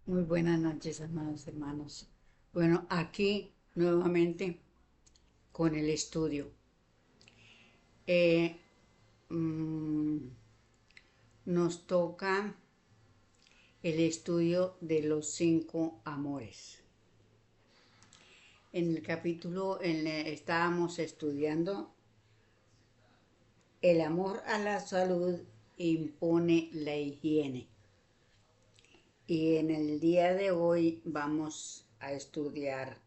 Muy buenas noches, amados hermanos. Bueno, aquí nuevamente con el estudio. Eh, mm, Nos toca el estudio de los 5 amores. En el capítulo estábamos estudiando el amor a la salud impone la higiene. Y en el día de hoy vamos a estudiar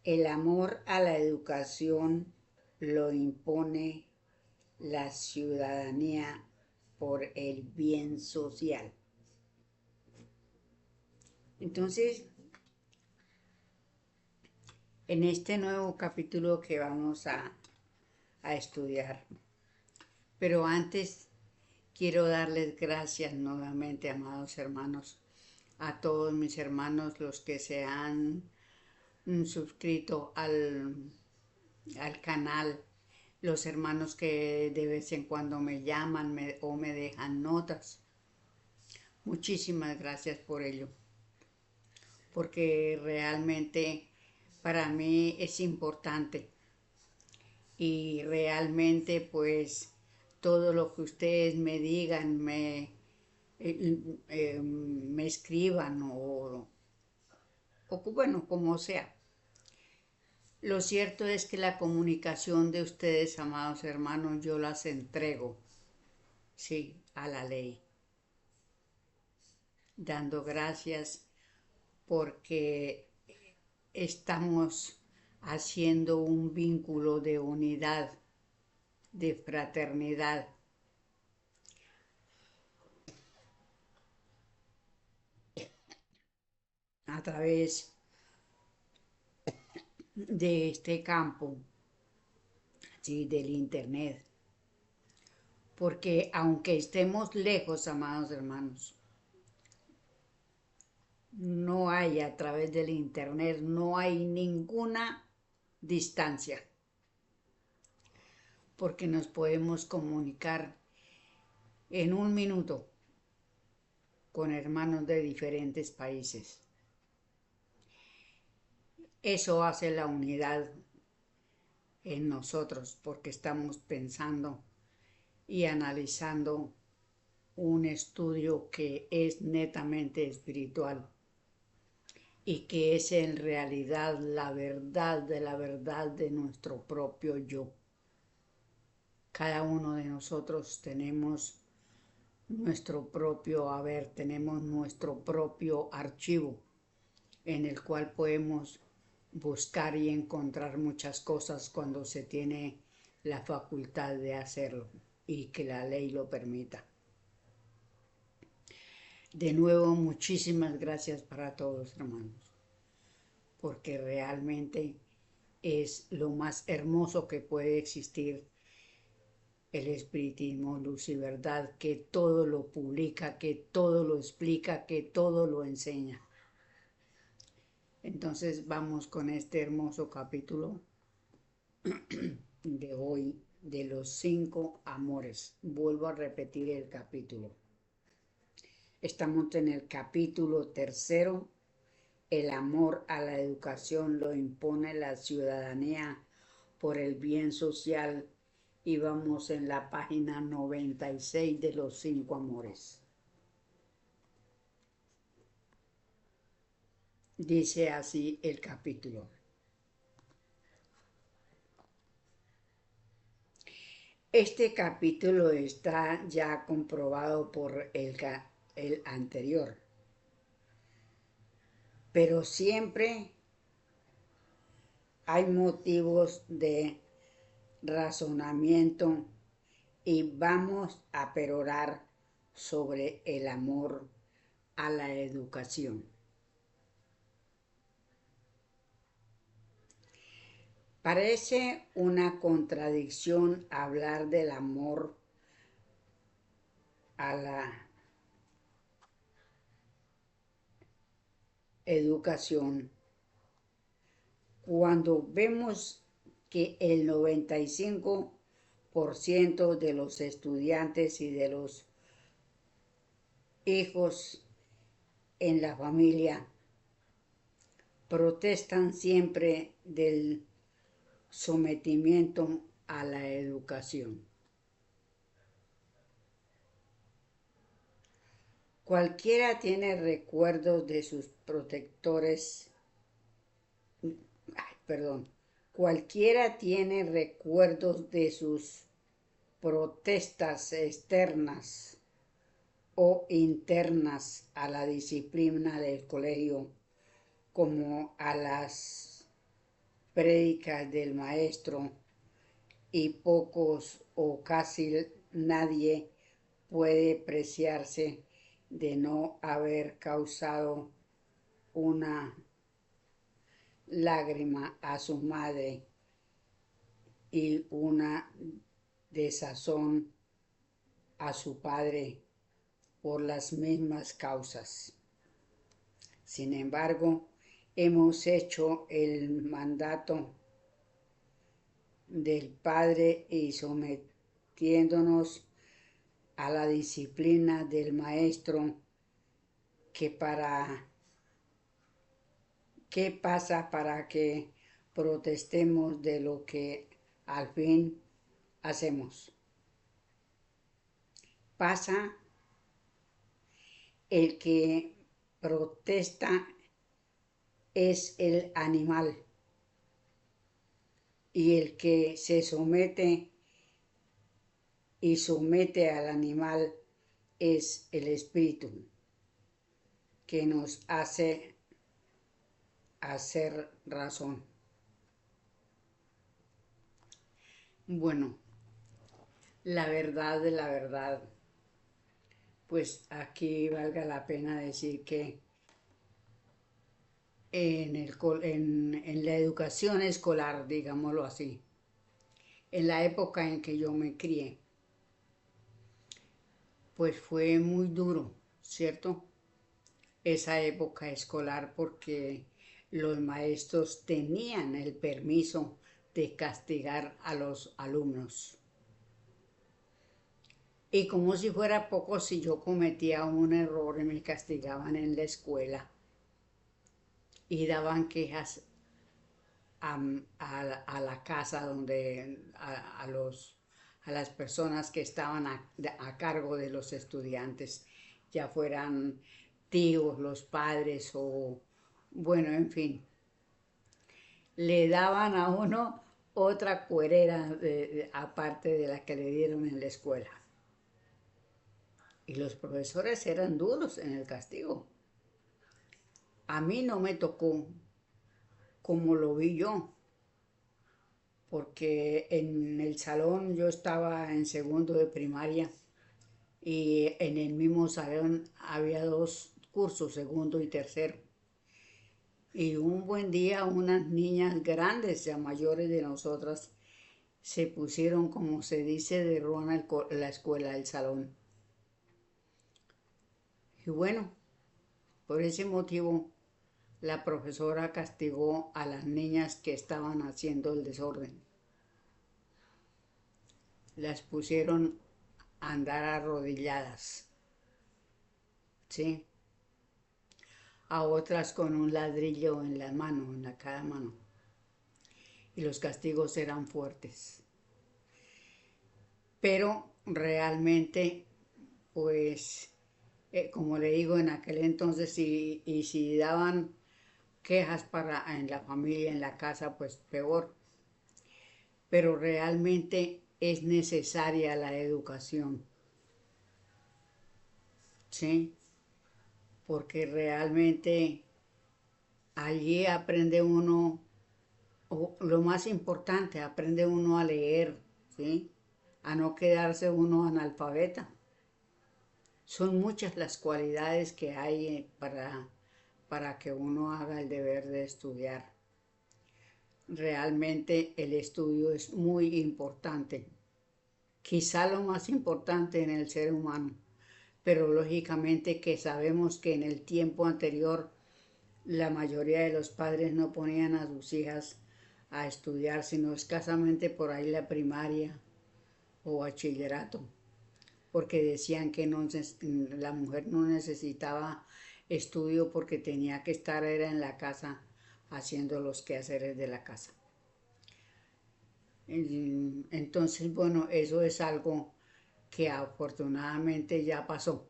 el amor a la educación lo impone la ciudadanía por el bien social. Entonces, en este nuevo capítulo que vamos a estudiar, pero antes quiero darles gracias nuevamente, amados hermanos, a todos mis hermanos, los que se han suscrito al canal, los hermanos que de vez en cuando me llaman o me dejan notas. Muchísimas gracias por ello, porque realmente para mí es importante y realmente pues todo lo que ustedes me digan, me escriban o bueno, como sea. Lo cierto es que la comunicación de ustedes, amados hermanos, yo las entrego, sí, a la ley, dando gracias porque estamos haciendo un vínculo de unidad, de fraternidad, a través de este campo, ¿sí? Del Internet. Porque aunque estemos lejos, amados hermanos, no hay a través del Internet, no hay ninguna distancia, porque nos podemos comunicar en un minuto con hermanos de diferentes países. Eso hace la unidad en nosotros, porque estamos pensando y analizando un estudio que es netamente espiritual y que es en realidad la verdad de nuestro propio yo. Cada uno de nosotros tenemos nuestro propio haber, tenemos nuestro propio archivo en el cual podemos buscar y encontrar muchas cosas cuando se tiene la facultad de hacerlo y que la ley lo permita. De nuevo, muchísimas gracias para todos, hermanos, porque realmente es lo más hermoso que puede existir el espiritismo, luz y verdad, que todo lo publica, que todo lo explica, que todo lo enseña. Entonces vamos con este hermoso capítulo de hoy, de los 5 amores. Vuelvo a repetir el capítulo. Estamos en el capítulo tercero. El amor a la educación lo impone la ciudadanía por el bien social, y vamos en la página 96 de los 5 amores. Dice así el capítulo. Este capítulo está ya comprobado por el anterior, pero siempre hay motivos de razonamiento y vamos a perorar sobre el amor a la educación. Parece una contradicción hablar del amor a la educación cuando vemos que el 95% de los estudiantes y de los hijos en la familia protestan siempre del sometimiento a la educación. Cualquiera tiene recuerdos de sus protectores, cualquiera tiene recuerdos de sus protestas externas o internas a la disciplina del colegio, como a las prédicas del maestro, y pocos o casi nadie puede preciarse de no haber causado una lágrima a su madre y una desazón a su padre por las mismas causas. Sin embargo, hemos hecho el mandato del Padre y sometiéndonos a la disciplina del Maestro, ¿qué pasa para que protestemos de lo que al fin hacemos? Pasa el que protesta es el animal y el que se somete y somete al animal es el espíritu que nos hace hacer razón. Bueno, la verdad de la verdad, pues aquí valga la pena decir que en la educación escolar, digámoslo así, en la época en que yo me crié, pues fue muy duro, ¿cierto? Esa época escolar, porque los maestros tenían el permiso de castigar a los alumnos. Y como si fuera poco, si yo cometía un error y me castigaban en la escuela y daban quejas a la casa donde a las personas que estaban a cargo de los estudiantes, ya fueran tíos, los padres o, bueno, en fin, le daban a uno otra cuerera aparte de la que le dieron en la escuela. Y los profesores eran duros en el castigo. A mí no me tocó como lo vi yo, porque en el salón yo estaba en segundo de primaria y en el mismo salón había dos cursos, segundo y tercero. Y un buen día unas niñas grandes, ya mayores de nosotras, se pusieron, como se dice, de ruana la escuela, el salón. Y bueno, por ese motivo la profesora castigó a las niñas que estaban haciendo el desorden. Las pusieron a andar arrodilladas, ¿sí? A otras con un ladrillo en la mano, en cada mano. Y los castigos eran fuertes. Pero realmente, pues, como le digo, en aquel entonces, y si daban quejas en la familia, en la casa, pues peor. Pero realmente es necesaria la educación, ¿sí? Porque realmente allí aprende uno, o lo más importante, aprende uno a leer, ¿sí? A no quedarse uno analfabeta. Son muchas las cualidades que hay para que uno haga el deber de estudiar. Realmente el estudio es muy importante, quizá lo más importante en el ser humano, pero lógicamente que sabemos que en el tiempo anterior la mayoría de los padres no ponían a sus hijas a estudiar, sino escasamente por ahí la primaria o bachillerato, porque decían que la mujer no necesitaba estudio porque tenía que estar era en la casa haciendo los quehaceres de la casa. Entonces, bueno, eso es algo que afortunadamente ya pasó.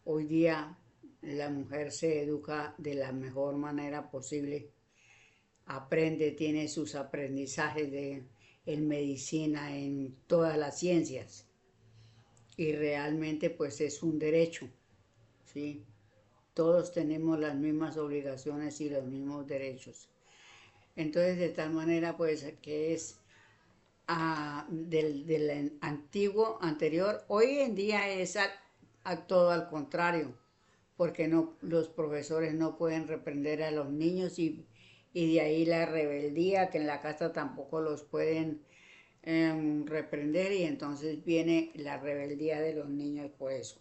Hoy día la mujer se educa de la mejor manera posible, aprende, tiene sus aprendizajes en medicina, en todas las ciencias, y realmente pues es un derecho, ¿sí? Todos tenemos las mismas obligaciones y los mismos derechos. Entonces, de tal manera pues que es del antiguo, anterior, hoy en día es todo al contrario, porque no, los profesores no pueden reprender a los niños y de ahí la rebeldía, que en la casa tampoco los pueden reprender, y entonces viene la rebeldía de los niños por eso.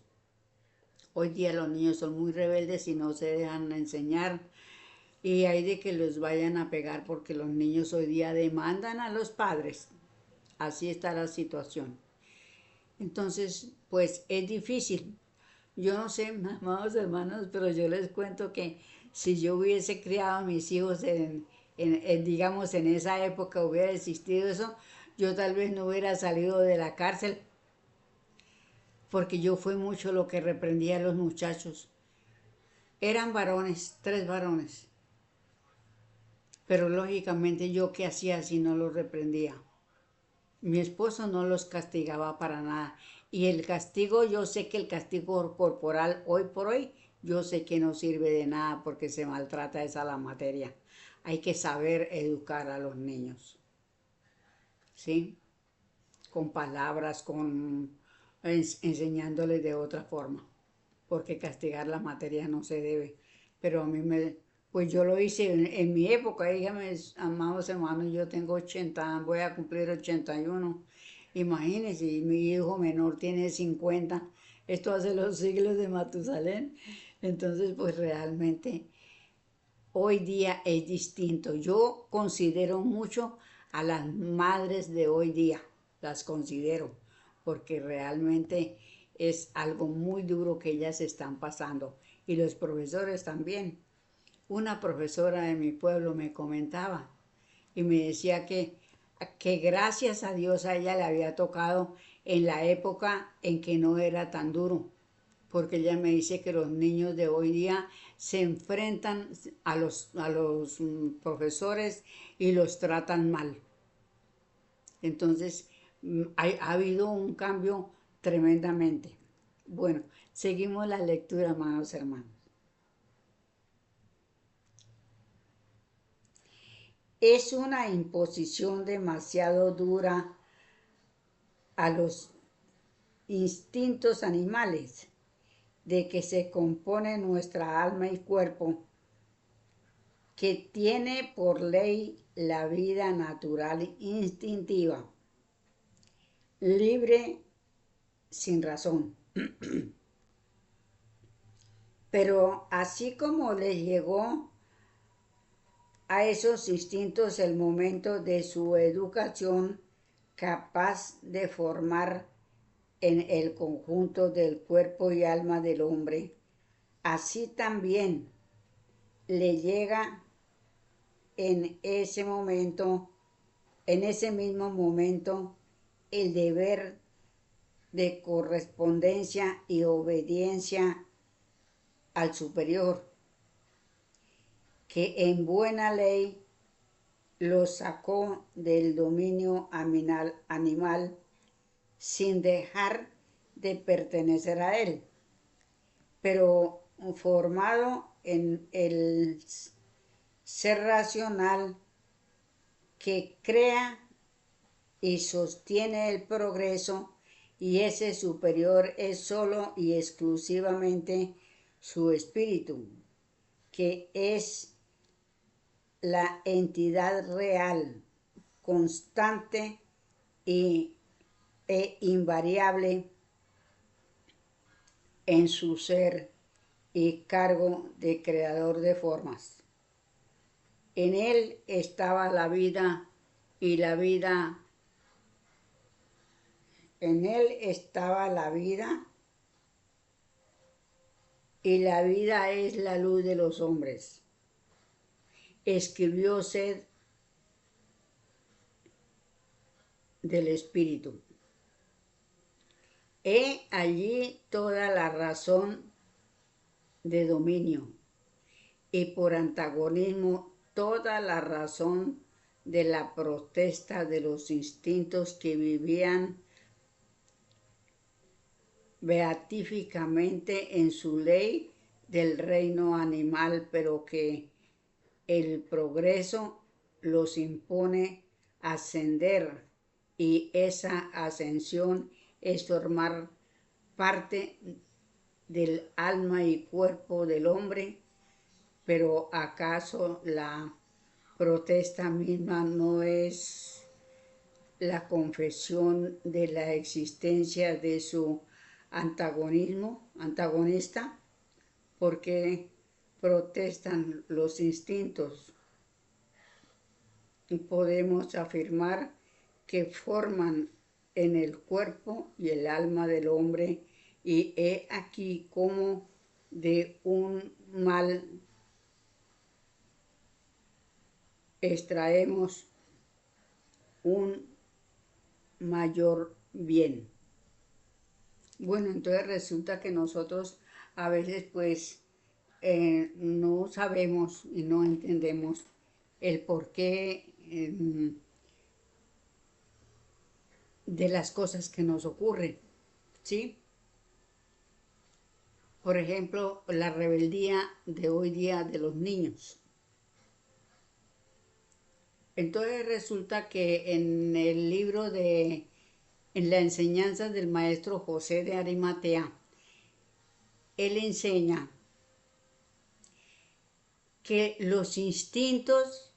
Hoy día los niños son muy rebeldes y no se dejan enseñar, y hay de que los vayan a pegar porque los niños hoy día demandan a los padres. Así está la situación. Entonces, pues es difícil. Yo no sé, amados hermanos, pero yo les cuento que si yo hubiese criado a mis hijos digamos, en esa época hubiera existido eso, yo tal vez no hubiera salido de la cárcel, porque yo fui mucho lo que reprendía a los muchachos. Eran varones, 3 varones, pero lógicamente yo qué hacía si no los reprendía. Mi esposo no los castigaba para nada. Y el castigo, yo sé que el castigo corporal hoy por hoy, yo sé que no sirve de nada porque se maltrata esa la materia. Hay que saber educar a los niños, ¿sí? Con palabras, enseñándoles de otra forma, porque castigar la materia no se debe. Pero a mí pues yo lo hice en mi época, dígame, amados hermanos, yo tengo 80, voy a cumplir 81. Imagínense, mi hijo menor tiene 50, esto hace los siglos de Matusalén. Entonces, pues realmente hoy día es distinto. Yo considero mucho a las madres de hoy día, las considero, porque realmente es algo muy duro que ellas están pasando, y los profesores también. Una profesora de mi pueblo me comentaba y me decía que gracias a Dios a ella le había tocado en la época en que no era tan duro, porque ella me dice que los niños de hoy día se enfrentan a los profesores y los tratan mal. Entonces, ha habido un cambio tremendamente. Bueno, seguimos la lectura, amados hermanos. Es una imposición demasiado dura a los instintos animales de que se compone nuestra alma y cuerpo, que tiene por ley la vida natural instintiva, libre sin razón. Pero así como les llegó a esos instintos el momento de su educación capaz de formar en el conjunto del cuerpo y alma del hombre, así también le llega en ese momento, en ese mismo momento, el deber de correspondencia y obediencia al superior, que en buena ley lo sacó del dominio animal sin dejar de pertenecer a él, pero formado en el ser racional que crea y sostiene el progreso, y ese superior es solo y exclusivamente su espíritu, que es la entidad real, constante e invariable en su ser y cargo de creador de formas. En él estaba la vida, y la vida, en él estaba la vida y la vida es la luz de los hombres. Escribió sed del Espíritu. He allí toda la razón de dominio y por antagonismo toda la razón de la protesta de los instintos que vivían beatíficamente en su ley del reino animal, pero que el progreso los impone ascender, y esa ascensión es formar parte del alma y cuerpo del hombre. Pero ¿acaso la protesta misma no es la confesión de la existencia de su antagonista? Porque protestan los instintos, y podemos afirmar que forman en el cuerpo y el alma del hombre, y he aquí como de un mal extraemos un mayor bien. Bueno, entonces resulta que nosotros a veces pues no sabemos y no entendemos el porqué de las cosas que nos ocurren, ¿sí? Por ejemplo, la rebeldía de hoy día de los niños. Entonces resulta que en el libro en la enseñanza del maestro José de Arimatea, él enseña que los instintos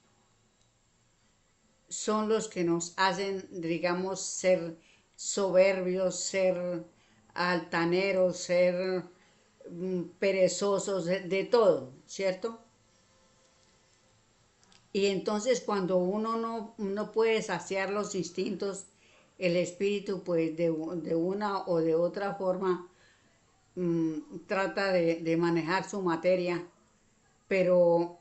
son los que nos hacen, digamos, ser soberbios, ser altaneros, ser perezosos, de todo, ¿cierto? Y entonces cuando uno no puede saciar los instintos, el espíritu pues de una o de otra forma trata de manejar su materia, pero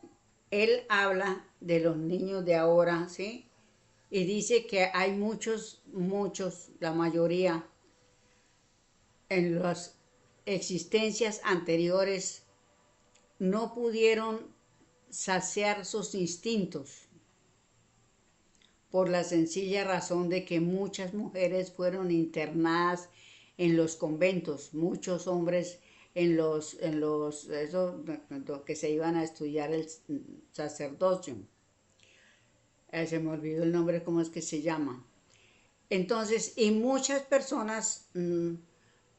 él habla de los niños de ahora, ¿sí? Y dice que hay muchos, la mayoría, en las existencias anteriores no pudieron saciar sus instintos por la sencilla razón de que muchas mujeres fueron internadas en los conventos, muchos hombres eso, que se iban a estudiar el sacerdocio. Se me olvidó el nombre, ¿cómo es que se llama? Entonces, y muchas personas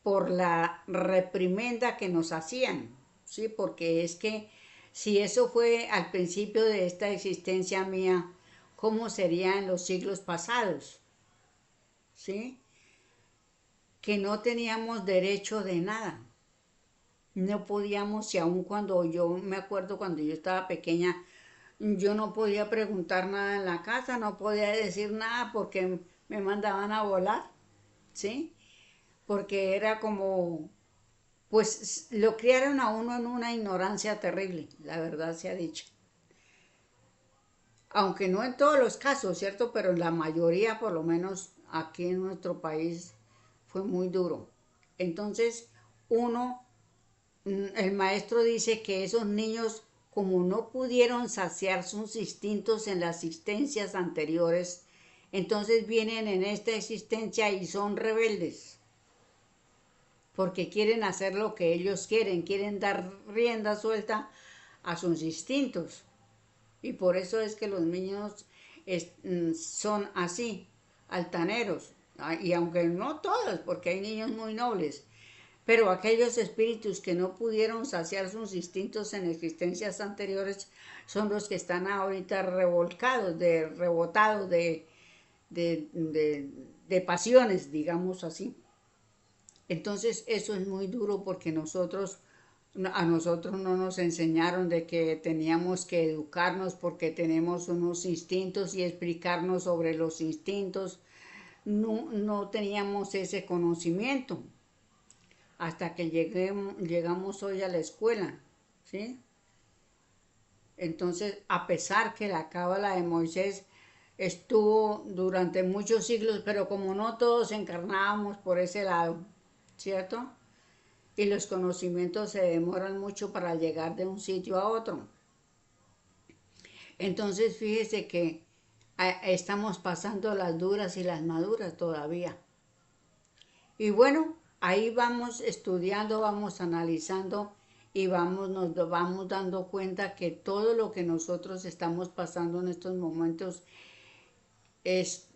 por la reprimenda que nos hacían, ¿sí? Porque es que si eso fue al principio de esta existencia mía, ¿cómo sería en los siglos pasados? ¿Sí? Que no teníamos derecho de nada. No podíamos, y aun cuando yo me acuerdo cuando yo estaba pequeña, yo no podía preguntar nada en la casa, no podía decir nada porque me mandaban a volar, ¿sí? Porque era como, pues lo criaron a uno en una ignorancia terrible, la verdad se ha dicho. Aunque no en todos los casos, ¿cierto? Pero en la mayoría, por lo menos aquí en nuestro país, fue muy duro. Entonces, el maestro dice que esos niños, como no pudieron saciar sus instintos en las existencias anteriores, entonces vienen en esta existencia y son rebeldes, porque quieren hacer lo que ellos quieren dar rienda suelta a sus instintos. Y por eso es que los niños son así, altaneros. Y aunque no todos, porque hay niños muy nobles, pero aquellos espíritus que no pudieron saciar sus instintos en existencias anteriores son los que están ahorita revolcados, rebotados de pasiones, digamos así. Entonces eso es muy duro porque a nosotros no nos enseñaron de que teníamos que educarnos porque tenemos unos instintos y explicarnos sobre los instintos. No teníamos ese conocimiento. hasta que llegamos hoy a la escuela, ¿sí? Entonces, a pesar que la cábala de Moisés estuvo durante muchos siglos, pero como no todos encarnábamos por ese lado, ¿cierto? Y los conocimientos se demoran mucho para llegar de un sitio a otro. Entonces, fíjese que estamos pasando las duras y las maduras todavía. Y bueno, ahí vamos estudiando, vamos analizando y nos vamos dando cuenta que todo lo que nosotros estamos pasando en estos momentos es,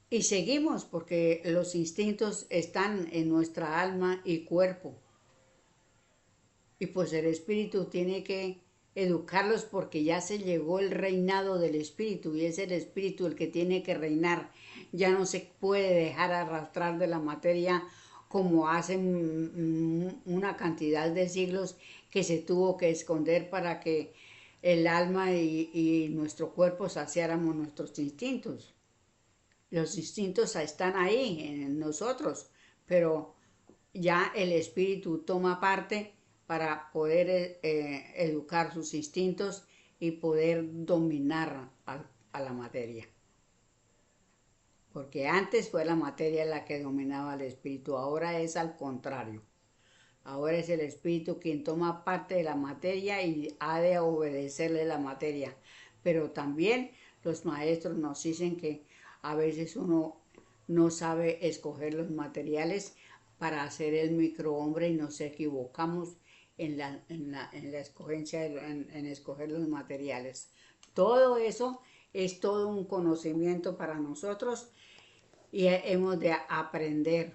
y seguimos, porque los instintos están en nuestra alma y cuerpo. Y pues el espíritu tiene que educarlos porque ya se llegó el reinado del espíritu y es el espíritu el que tiene que reinar. Ya no se puede dejar arrastrar de la materia como hace una cantidad de siglos que se tuvo que esconder para que el alma y nuestro cuerpo saciáramos nuestros instintos. Los instintos están ahí en nosotros, pero ya el espíritu toma parte para poder educar sus instintos y poder dominar a la materia. Porque antes fue la materia la que dominaba al espíritu, ahora es al contrario. Ahora es el espíritu quien toma parte de la materia y ha de obedecerle la materia. Pero también los maestros nos dicen que a veces uno no sabe escoger los materiales para hacer el microhombre y nos equivocamos en la escogencia, en escoger los materiales. Todo eso es todo un conocimiento para nosotros y hemos de aprender,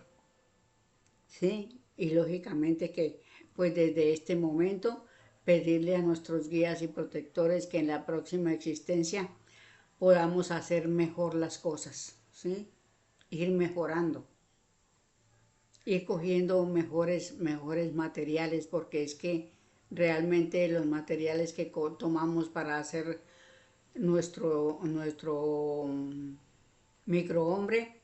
¿sí? Y lógicamente que pues desde este momento pedirle a nuestros guías y protectores que en la próxima existencia podamos hacer mejor las cosas, ¿sí? Ir mejorando, ir cogiendo mejores materiales, porque es que realmente los materiales que tomamos para hacer nuestro microhombre,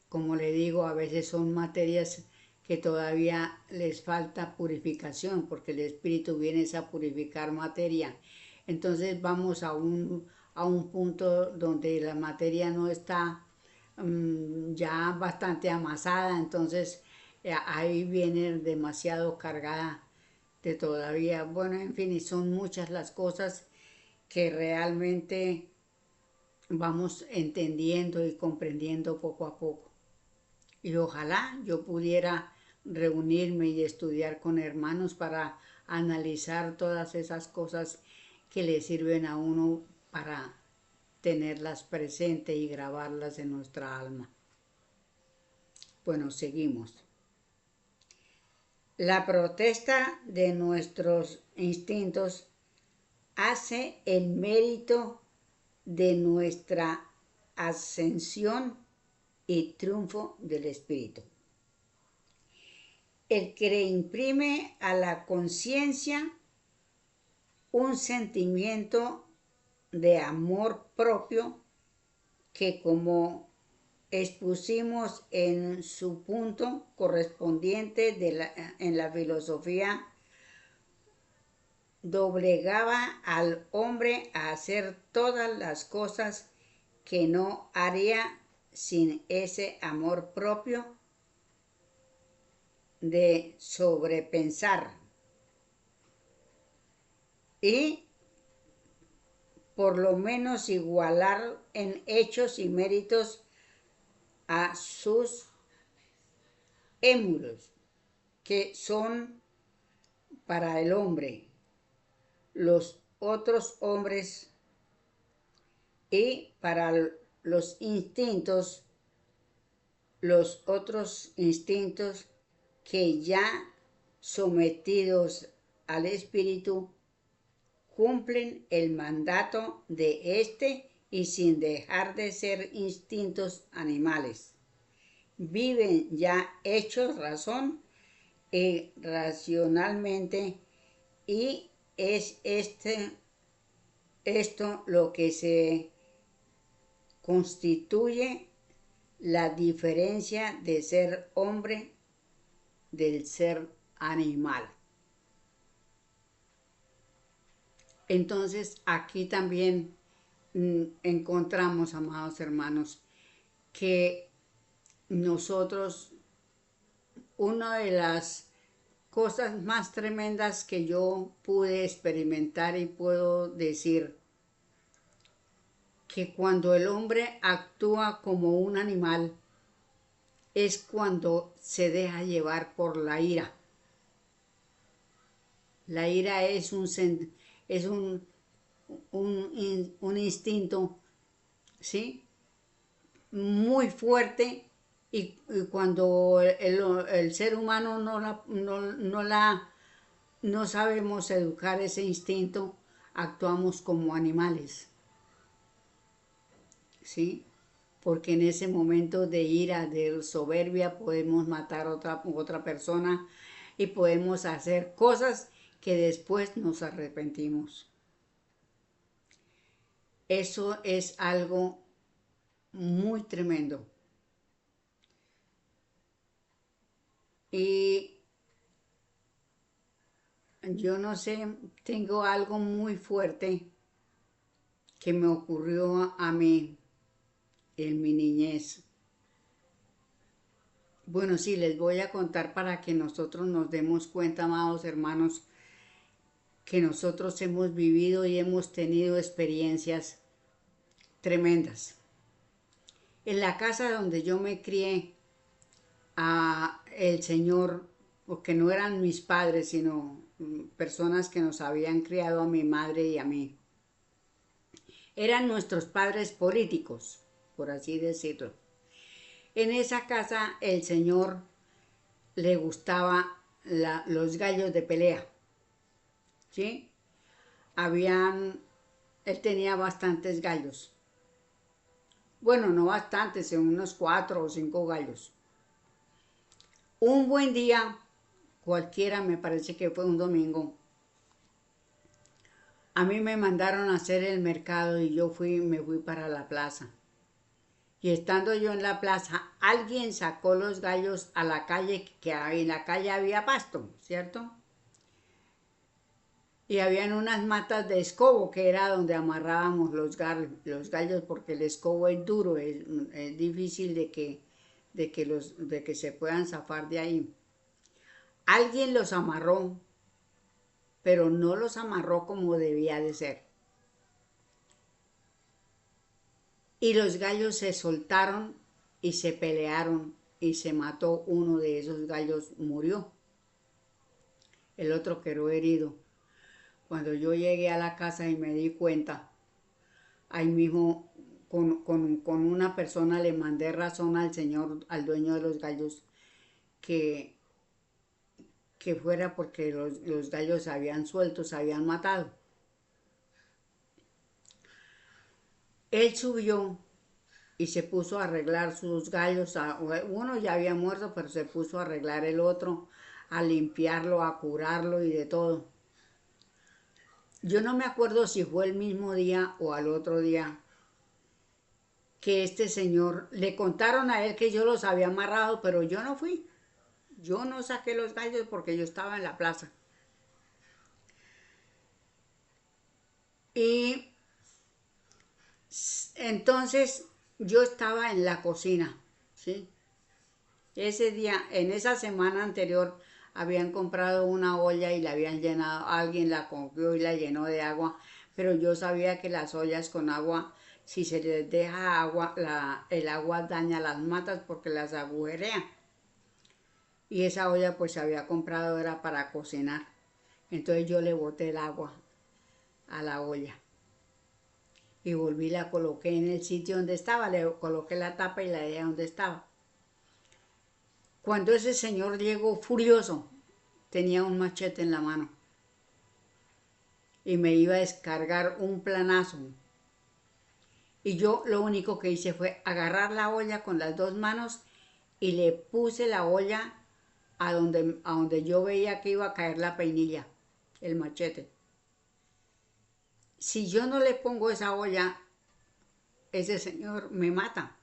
como le digo, a veces son materias que todavía les falta purificación, porque el espíritu viene a purificar materia. Entonces vamos a un punto donde la materia no está ya bastante amasada, entonces ahí viene demasiado cargada de todavía, bueno, en fin, y son muchas las cosas que realmente vamos entendiendo y comprendiendo poco a poco. Y ojalá yo pudiera reunirme y estudiar con hermanos para analizar todas esas cosas que le sirven a uno para tenerlas presentes y grabarlas en nuestra alma. Bueno, seguimos. La protesta de nuestros instintos hace el mérito de nuestra ascensión y triunfo del espíritu. El que le imprime a la conciencia un sentimiento de amor propio que, como expusimos en su punto correspondiente en la filosofía, doblegaba al hombre a hacer todas las cosas que no haría sin ese amor propio de sobrepensar y por lo menos igualar en hechos y méritos a sus émulos, que son para el hombre los otros hombres, y para los instintos, los otros instintos que ya sometidos al espíritu cumplen el mandato de éste y sin dejar de ser instintos animales. Viven ya hechos razón y racionalmente, y es esto lo que se constituye la diferencia de ser hombre del ser animal. Entonces aquí también encontramos, amados hermanos, que nosotros, una de las cosas más tremendas que yo pude experimentar y puedo decir, que cuando el hombre actúa como un animal, es cuando se deja llevar por la ira. La ira es es un instinto, ¿sí? Muy fuerte y cuando el ser humano no sabemos educar ese instinto, actuamos como animales, ¿sí? Porque en ese momento de ira, de soberbia, podemos matar a otra persona y podemos hacer cosas que después nos arrepentimos. Eso es algo muy tremendo. Y yo no sé, tengo algo muy fuerte que me ocurrió a mí en mi niñez. Bueno, sí, les voy a contar para que nosotros nos demos cuenta, amados hermanos, que nosotros hemos vivido y hemos tenido experiencias tremendas. En la casa donde yo me crié, el Señor, porque no eran mis padres, sino personas que nos habían criado a mi madre y a mí, eran nuestros padres políticos, por así decirlo. En esa casa el Señor le gustaba los gallos de pelea, ¿sí? Él tenía bastantes gallos. Bueno, no bastantes, unos 4 o 5 gallos. Un buen día, cualquiera, me parece que fue un domingo, a mí me mandaron a hacer el mercado y me fui para la plaza. Y estando yo en la plaza, alguien sacó los gallos a la calle, que en la calle había pasto, ¿cierto? Y habían unas matas de escobo, que era donde amarrábamos los gallos, porque el escobo es duro, es difícil de que se puedan zafar de ahí. Alguien los amarró, pero no los amarró como debía de ser. Y los gallos se soltaron y se pelearon y se mató uno de esos gallos, murió. El otro quedó herido. Cuando yo llegué a la casa y me di cuenta, ahí mismo con una persona le mandé razón al señor, al dueño de los gallos, que, que fuera porque los gallos se habían suelto, se habían matado. Él subió y se puso a arreglar sus gallos. Uno ya había muerto, pero se puso a arreglar el otro, a limpiarlo, a curarlo y de todo. Yo no me acuerdo si fue el mismo día o al otro día que este señor, le contaron a él que yo los había amarrado, pero yo no fui. Yo no saqué los gallos porque yo estaba en la plaza. Y entonces yo estaba en la cocina, ¿sí? Ese día, en esa semana anterior, habían comprado una olla y la habían llenado, alguien la cogió y la llenó de agua, pero yo sabía que las ollas con agua, si se les deja agua, el agua daña las matas porque las agujerea. Y esa olla pues se había comprado, era para cocinar. Entonces yo le boté el agua a la olla y volví, la coloqué en el sitio donde estaba, le coloqué la tapa y la dejé donde estaba. Cuando ese señor llegó furioso, tenía un machete en la mano y me iba a descargar un planazo. Y yo lo único que hice fue agarrar la olla con las dos manos y le puse la olla a donde yo veía que iba a caer la peinilla, el machete. Si yo no le pongo esa olla, ese señor me mata,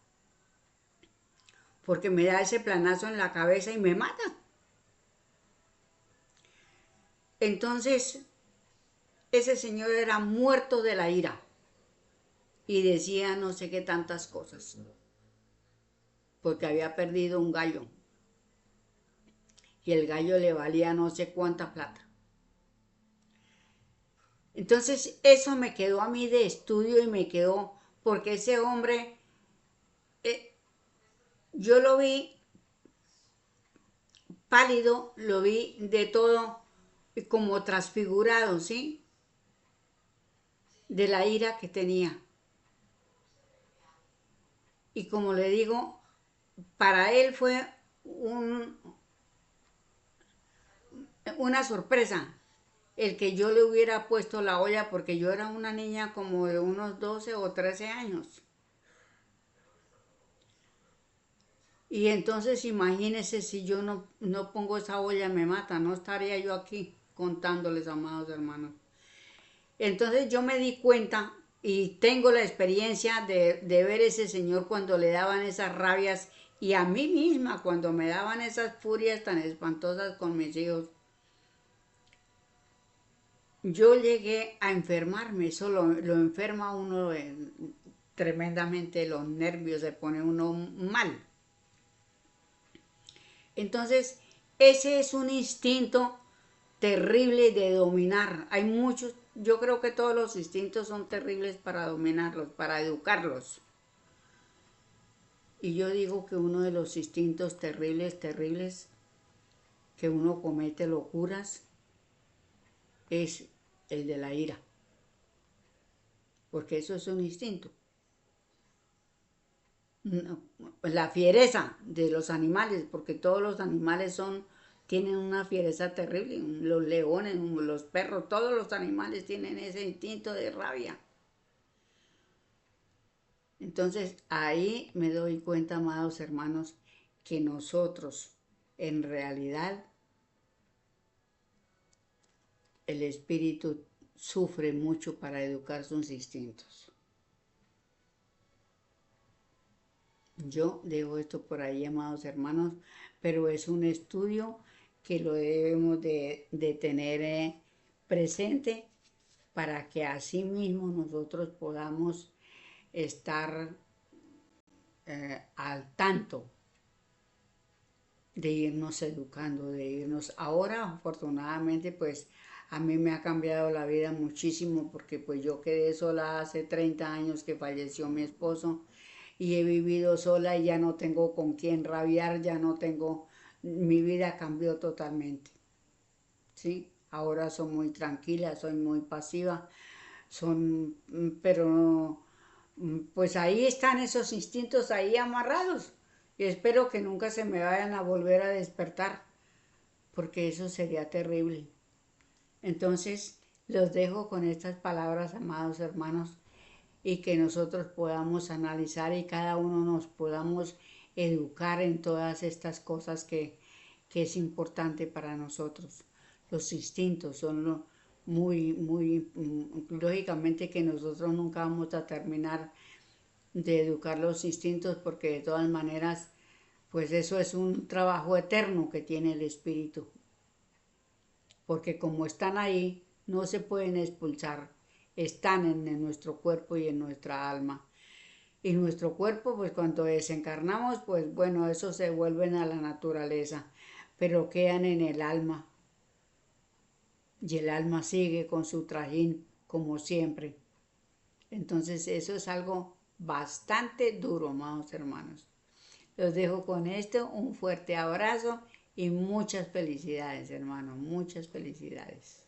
porque me da ese planazo en la cabeza y me mata. Entonces, ese señor era muerto de la ira y decía no sé qué tantas cosas, porque había perdido un gallo y el gallo le valía no sé cuánta plata. Entonces eso me quedó a mí de estudio y me quedó, porque ese hombre, eh, yo lo vi pálido, lo vi de todo como transfigurado, ¿sí? De la ira que tenía. Y como le digo, para él fue un, una sorpresa el que yo le hubiera puesto la olla porque yo era una niña como de unos 12 o 13 años. Y entonces imagínense si yo no pongo esa olla me mata, no estaría yo aquí contándoles, amados hermanos. Entonces yo me di cuenta y tengo la experiencia de ver ese señor cuando le daban esas rabias y a mí misma cuando me daban esas furias tan espantosas con mis hijos. Yo llegué a enfermarme, eso lo enferma a uno tremendamente, los nervios, se pone uno mal. Entonces, ese es un instinto terrible de dominar. Hay muchos, yo creo que todos los instintos son terribles para dominarlos, para educarlos. Y yo digo que uno de los instintos terribles, terribles, que uno comete locuras, es el de la ira. Porque eso es un instinto. La fiereza de los animales, porque todos los animales tienen una fiereza terrible, los leones, los perros, todos los animales tienen ese instinto de rabia. Entonces ahí me doy cuenta, amados hermanos, que nosotros en realidad el espíritu sufre mucho para educar sus instintos. Yo dejo esto por ahí, amados hermanos, pero es un estudio que lo debemos de tener presente para que así mismo nosotros podamos estar al tanto de irnos educando, de irnos. Ahora, afortunadamente, pues a mí me ha cambiado la vida muchísimo porque pues yo quedé sola hace 30 años que falleció mi esposo y he vivido sola y ya no tengo con quién rabiar, ya no tengo, mi vida cambió totalmente, ¿sí? Ahora soy muy tranquila, soy muy pasiva, pero pues ahí están esos instintos ahí amarrados y espero que nunca se me vayan a volver a despertar porque eso sería terrible. Entonces los dejo con estas palabras, amados hermanos, y que nosotros podamos analizar y cada uno nos podamos educar en todas estas cosas que es importante para nosotros. Los instintos son lógicamente que nosotros nunca vamos a terminar de educar los instintos porque de todas maneras, pues eso es un trabajo eterno que tiene el espíritu, porque como están ahí, no se pueden expulsar, están en nuestro cuerpo y en nuestra alma. Y nuestro cuerpo, pues cuando desencarnamos, pues bueno, eso se vuelven a la naturaleza, pero quedan en el alma. Y el alma sigue con su trajín como siempre. Entonces eso es algo bastante duro, amados hermanos. Los dejo con esto, un fuerte abrazo y muchas felicidades, hermanos, muchas felicidades.